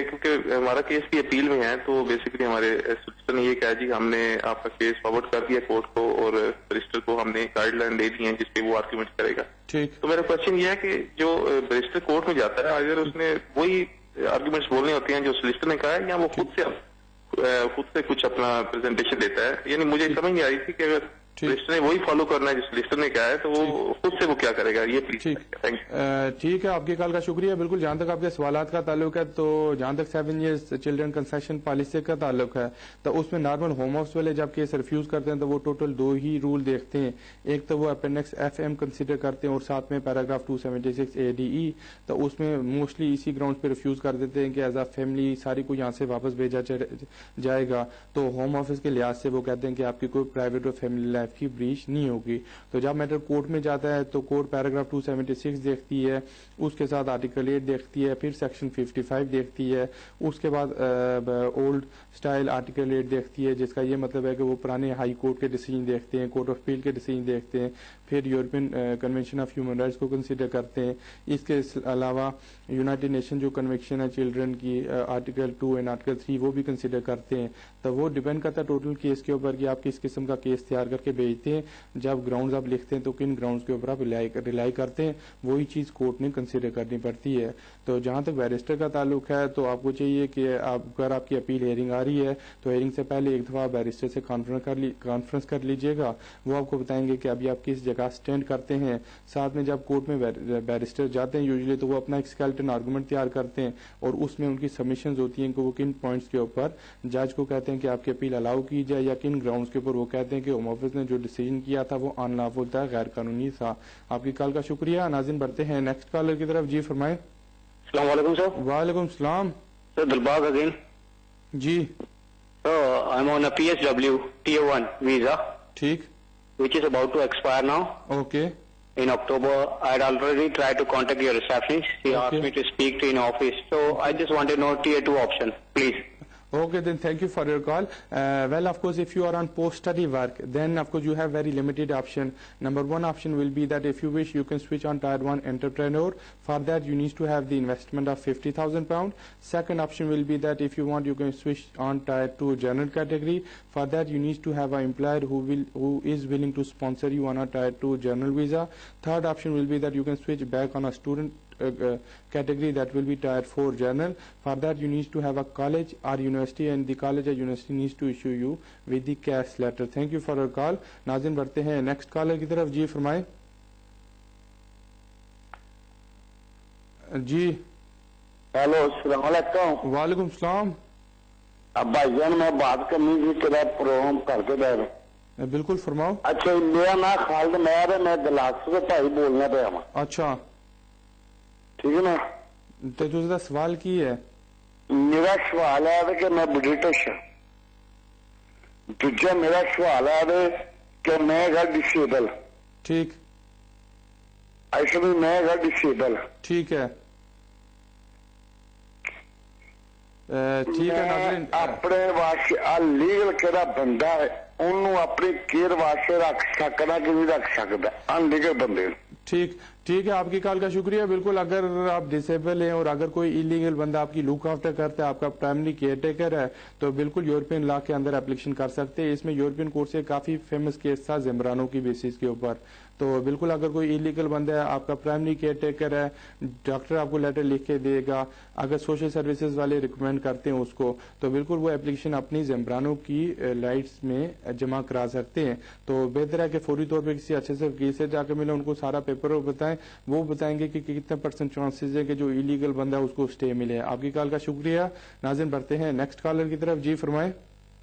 کیونکہ ہمارا کیس بھی اپیل میں ہے تو بیسیکلی ہمارے سولسٹر نے یہ کہا جی ہم نے آپ کا کیس فارورڈ کر دیا کورٹ کو اور بیرسٹر کو ہم نے گائیڈ لائن دے دی ہیں جس پہ وہ آرگیومنٹ کرے گا. تو میرا کوشچن یہ ہے کہ جو بیرسٹر کورٹ میں جاتا ہے اگر اس نے وہی آرگیومنٹس بولنے ہوتے ہیں جو سولسٹر نے کہا ہے یا وہ خود سے کچھ اپنا پریزنٹیشن دیتا ہے. یعنی مجھے سمجھ نہیں آ رہی تھی کہ اگر سولسٹر نے وہی فالو کرنا ہے جو سولسٹر نے کہا ہے تو وہ خود سے وہ کیا کرے گا. یہ پلیز. ٹھیک ہے, آپ کی کال کا شکریہ. بالکل, جہاں تک آپ کے سوالات کا تعلق ہے تو جہاں تک 7 ایئرز چلڈرن کنسیشن پالیسی کا تعلق ہے تو اس میں نارمل ہوم آفس والے جب کیس ریفیوز کرتے ہیں تو وہ ٹوٹل 2 ہی رول دیکھتے ہیں. ایک تو وہ اپینڈکس FM کنسیڈر کرتے ہیں اور ساتھ میں پیراگراف 276 ADE. تو اس میں موسٹلی اسی گراؤنڈ پہ ریفیوز کر دیتے ہیں کہ ایز اے فیملی ساری کو یہاں سے واپس بھیجا جائے گا. تو ہوم آفس کے لحاظ سے وہ کہتے ہیں کہ آپ کی کوئی پرائیویٹ اور فیملی لائف کی بریچ نہیں ہوگی. تو جب میٹر کورٹ میں جاتا ہے تو کورٹ پیراگراف 276 دیکھتی ہے, اس کے ساتھ آرٹیکل 8 دیکھتی ہے, پھر سیکشن 55 دیکھتی ہے, اس کے بعد اولڈ سٹائل آرٹیکل 8 دیکھتی ہے جس کا یہ مطلب ہے کہ وہ پرانے ہائی کورٹ کے ڈیسیجن دیکھتے ہیں, کورٹ آف اپیل کے ڈیسیجن دیکھتے ہیں, پھر European convention of human rights کو کنسیڈر کرتے ہیں. اس کے علاوہ یونائٹڈ نیشن جو کنونشن ہے چلڈرن کی آرٹیکل 2 اینڈ آرٹیکل 3 وہ بھی کنسیڈر کرتے ہیں. تو وہ ڈیپینڈ کرتا ہے ٹوٹل کیس کے اوپر کہ آپ کس قسم کا کیس تیار کر کے بھیجتے ہیں. جب گراؤنڈز آپ لکھتے ہیں تو کن گراؤنڈز کے اوپر آپ ریلائی کرتے ہیں, وہی چیز کورٹ نے کنسیڈر کرنی پڑتی ہے. تو جہاں تک بیرسٹر کا تعلق ہے تو آپ کو چاہیے کہ اگر آپ کی اپیل ہیئرنگ آ رہی ہے تو ہیئرنگ سے پہلے ایک دفعہ بیرسٹر سے کانفرنس کر لیجئے گا. وہ آپ کو بتائیں گے کہ ابھی آپ کس جگہ سٹینڈ کرتے ہیں. ساتھ میں جب کورٹ میں بیرسٹر جاتے ہیں یوزلی تو وہ اپنا ایک اسکیلٹن آرگومنٹ تیار کرتے ہیں اور اس میں ان کی سبمیشنز ہوتی ہیں کہ وہ کن پوائنٹس کے اوپر جج کو کہتے ہیں کہ آپ کی اپیل الاؤ کی جائے یا کن گراؤنڈز کے اوپر وہ کہتے ہیں کہ ہوم آفس نے جو ڈیسیجن کیا تھا وہ ان لافل تھا, غیر قانونی تھا. آپ کی کال کا شکریہ. ناظرین بڑھتے ہیں نیکسٹ کالر کی طرف. جی فرمائیں. السلام علیکم سر. وعلیکم السلام. Sir Dilbagh again. جی. I'm on a PSW Tier 1 visa. ٹھیک. Which is about to expire now. Okay. In October, I had already tried to contact your receptionist. She asked me to speak to in office. So I just want to know Tier 2 option, please. Okay, then thank you for your call. Well, of course, if you are on post-study work, then of course you have very limited option. Number one option will be that if you wish, you can switch on Tier 1 entrepreneur. For that, you need to have the investment of £50,000. Second option will be that if you want, you can switch on Tier 2 general category. For that, you need to have an employer who is willing to sponsor you on a Tier 2 general visa. Third option will be that you can switch back on a student category, that will be Tier 4 general. For that you need to have a college or university and the college or university needs to issue you with the cash letter. Thank you for your call. ناظرین بڑھتے ہیں نیکسٹ کالر کی طرف. جی فرمائیں. جی ہیلو السلام علیکم. وعلیکم السلام. اب بھائی جان میں بات کرنی تھی تیرا پروگرام کر کے بیٹھ. بالکل فرماؤ. اچھا میرا نام خالد مہر ہے, میں دلاس سے بھائی بولنا پہ. اچھا ٹھیک ہے نا. تو دوسرا سوال کی ہے. میرا سوال ہے کہ میں برٹش ہوں. دوجا میرا سوال ہے کہ میں گھر ڈسیبل. ٹھیک. ایسے بھی میں گھر ڈسیبل. ٹھیک ہے. ٹھیک ہے ناظرین. اپنے واسطے لیگل کہڑا بندہ ہے انہوں اپنی کیئر واسطے رکھ سکنا کہ نہیں رکھ سکتا ان لیگل بندے. ٹھیک. ٹھیک ہے, آپ کی کال کا شکریہ. بالکل اگر آپ ڈسیبل ہیں اور اگر کوئی ایلیگل بندہ آپ کی لک آفٹر کرتا ہے, آپ کا پرائمری کیئر ٹیکر ہے, تو بالکل یورپین لا کے اندر اپلیکیشن کر سکتے ہیں. اس میں یورپین کورٹ سے کافی فیمس کیس تھا زمرانو کی بیسس کے اوپر. تو بالکل اگر کوئی ایلیگل بندہ ہے, آپ کا پرائمری کیئر ٹیکر ہے, ڈاکٹر آپ کو لیٹر لکھ کے دے گا, اگر سوشل سروسز والے ریکمینڈ کرتے ہیں اس کو, تو بالکل وہ اپلیکیشن اپنی زمرانو کی لائٹس میں جمع کرا سکتے ہیں. تو بہتر ہے کہ فوری طور پہ کسی اچھے سے وکیل سے جا کے ملیں, ان کو سارا پیپر بتائیں, وہ بتائیں گے کہ کتنے % چانسز ہے کہ جو ایلیگل بندہ ہے اس کو اسٹے ملے. آپ کی کال کا شکریہ. ناظرین بڑھتے ہیں نیکسٹ کالر کی طرف. جی فرمائیں.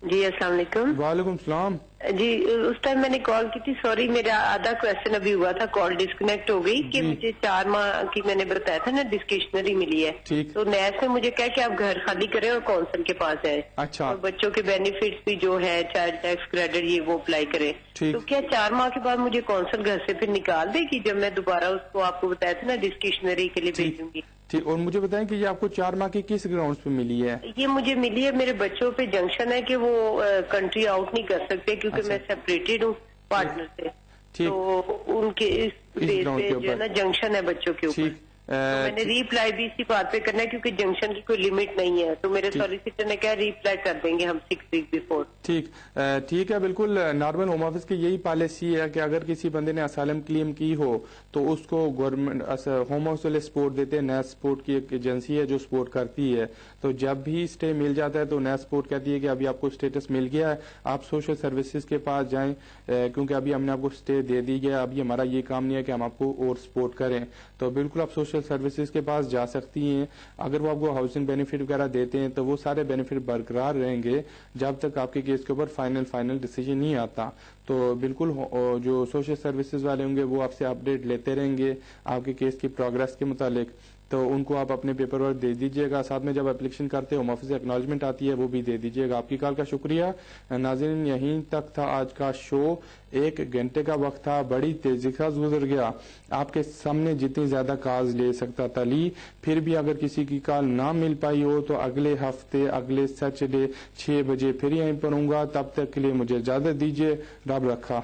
جی السلام علیکم. وعلیکم السلام. جی اس ٹائم میں نے کال کی تھی, سوری میرا آدھا کوشچن ابھی ہوا تھا, کال ڈسکنیکٹ ہو گئی کہ مجھے 4 ماہ کی میں نے بتایا تھا نا ڈسکریشنری ملی ہے, تو نیس نے مجھے کہا کہ آپ گھر خالی کریں اور کونسل کے پاس جائیں, اور بچوں کے بینیفٹس بھی جو ہے چائلڈ ٹیکس کریڈٹ یہ وہ اپلائی کریں. تو کیا 4 ماہ کے بعد مجھے کونسل گھر سے پھر نکال دے گی جب میں دوبارہ اس کو آپ کو بتایا تھا نا ڈسکریشنری کے لیے بھیجوں گی؟ ٹھیک, اور مجھے بتائیں کہ یہ آپ کو 4 ماہ کی کس گراؤنڈ پہ ملی ہے؟ یہ مجھے ملی ہے میرے بچوں پہ جنکشن ہے کہ وہ کنٹری آؤٹ نہیں کر سکتے کیونکہ میں سیپریٹڈ ہوں پارٹنر سے, تو ان کے اس بیس پہ جو ہے نا جنکشن ہے بچوں کے اوپر. میں نے ری اپلائی بھی اسی بات پہ کرنا ہے کیونکہ جنکشن کی کوئی لمٹ نہیں ہے, تو میرے سالیسیٹر نے کہا ری اپلائی کر دیں گے ہم 6 ویک بیفور. ٹھیک ہے. بالکل نارمل ہوم آفس کی یہی پالیسی ہے کہ اگر کسی بندے نے اسائلم کلیم کی ہو تو اس کو گورنمنٹ ہوم آفس والے سپورٹ دیتے ہیں. نیس سپورٹ کی ایک ایجنسی ہے جو سپورٹ کرتی ہے, تو جب بھی اسٹے مل جاتا ہے تو نیس سپورٹ کہتی ہے کہ ابھی آپ کو اسٹیٹس مل گیا ہے, آپ سوشل سروسز کے پاس جائیں کیونکہ ابھی ہم نے آپ کو اسٹے دے دی گیا, ابھی ہمارا یہ کام نہیں ہے کہ ہم آپ کو اور سپورٹ کریں. تو بالکل آپ سوشل سروسز کے پاس جا سکتی ہیں. اگر وہ آپ کو ہاؤسنگ بینیفٹ وغیرہ دیتے ہیں تو وہ سارے بینیفٹ برقرار رہیں گے جب تک آپ کے کیس کے اوپر فائنل ڈیسیجن نہیں آتا. تو بالکل جو سوشل سروسز والے ہوں گے وہ آپ سے اپڈیٹ لیتے رہیں گے آپ کے کیس کی پروگرس کے متعلق, تو ان کو آپ اپنے پیپر ورک دے دیجیے گا. ساتھ میں جب اپلیکیشن کرتے ہوم آفس سے ایکنالجمنٹ آتی ہے وہ بھی دے دیجیے گا. آپ کی کال کا شکریہ. ناظرین یہیں تک تھا آج کا شو, 1 گھنٹے کا وقت تھا, بڑی تیزی سے گزر گیا. آپ کے سامنے جتنی زیادہ کالز لے سکتا تھا لی, پھر بھی اگر کسی کی کال نہ مل پائی ہو تو اگلے ہفتے اگلے سیٹرڈے 6 بجے پھر یہیں پر ہوں گا. تب تک کے لیے مجھے اجازت دیجیے. رب رکھا.